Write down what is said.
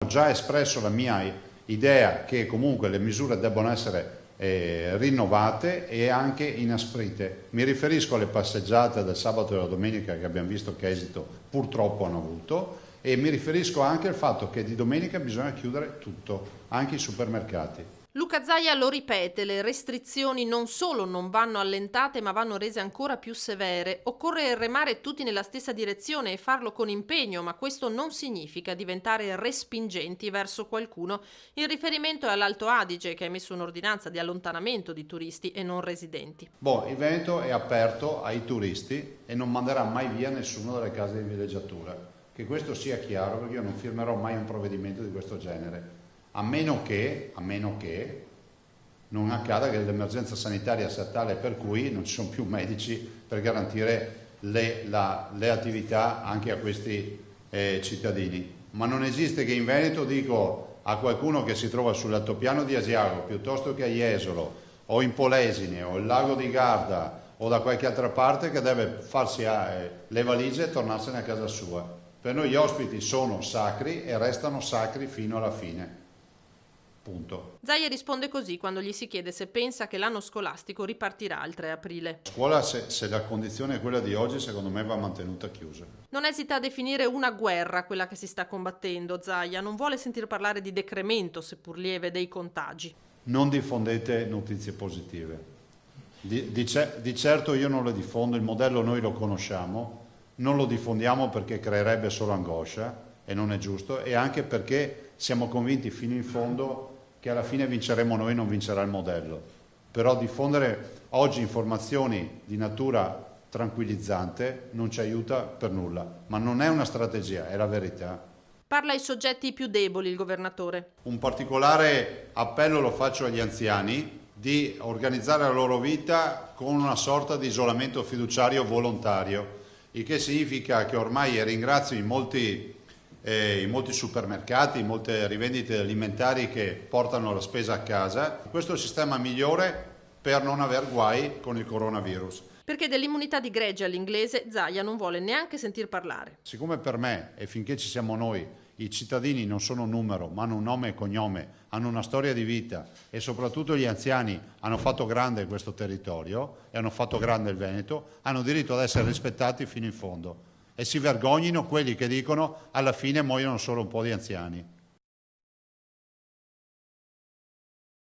Ho già espresso la mia idea che comunque le misure debbano essere rinnovate e anche inasprite. Mi riferisco alle passeggiate del sabato e della domenica che abbiamo visto che esito purtroppo hanno avuto, e mi riferisco anche al fatto che di domenica bisogna chiudere tutto, anche i supermercati. Luca Zaia lo ripete, le restrizioni non solo non vanno allentate ma vanno rese ancora più severe. Occorre remare tutti nella stessa direzione e farlo con impegno, ma questo non significa diventare respingenti verso qualcuno. Il riferimento è all'Alto Adige, che ha emesso un'ordinanza di allontanamento di turisti e non residenti. Il Veneto è aperto ai turisti e non manderà mai via nessuno dalle case di villeggiatura. Che questo sia chiaro, perché io non firmerò mai un provvedimento di questo genere. A meno che non accada che l'emergenza sanitaria sia tale per cui non ci sono più medici per garantire le attività anche a questi cittadini. Ma non esiste che in Veneto dico a qualcuno che si trova sull'altopiano di Asiago, piuttosto che a Jesolo, o in Polesine, o il lago di Garda, o da qualche altra parte, che deve farsi le valigie e tornarsene a casa sua. Per noi gli ospiti sono sacri e restano sacri fino alla fine. Punto. Zaia risponde così quando gli si chiede se pensa che l'anno scolastico ripartirà il 3 aprile. La scuola, se la condizione è quella di oggi, secondo me va mantenuta chiusa. Non esita a definire una guerra quella che si sta combattendo. Zaia non vuole sentir parlare di decremento, seppur lieve, dei contagi. Non diffondete notizie positive. Di certo io non le diffondo, il modello noi lo conosciamo, non lo diffondiamo perché creerebbe solo angoscia e non è giusto, e anche perché siamo convinti fino in fondo che alla fine vinceremo noi, non vincerà il modello. Però diffondere oggi informazioni di natura tranquillizzante non ci aiuta per nulla, ma non è una strategia, è la verità. Parla ai soggetti più deboli il governatore. Un particolare appello lo faccio agli anziani di organizzare la loro vita con una sorta di isolamento fiduciario volontario, il che significa che ormai ringrazio in molti supermercati, in molte rivendite alimentari che portano la spesa a casa. Questo è il sistema migliore per non aver guai con il coronavirus. Perché dell'immunità di gregge all'inglese Zaia non vuole neanche sentir parlare. Siccome per me, e finché ci siamo noi, i cittadini non sono un numero, ma hanno un nome e cognome, hanno una storia di vita, e soprattutto gli anziani hanno fatto grande questo territorio e hanno fatto grande il Veneto, hanno diritto ad essere rispettati fino in fondo. E si vergognino quelli che dicono alla fine muoiono solo un po' di anziani.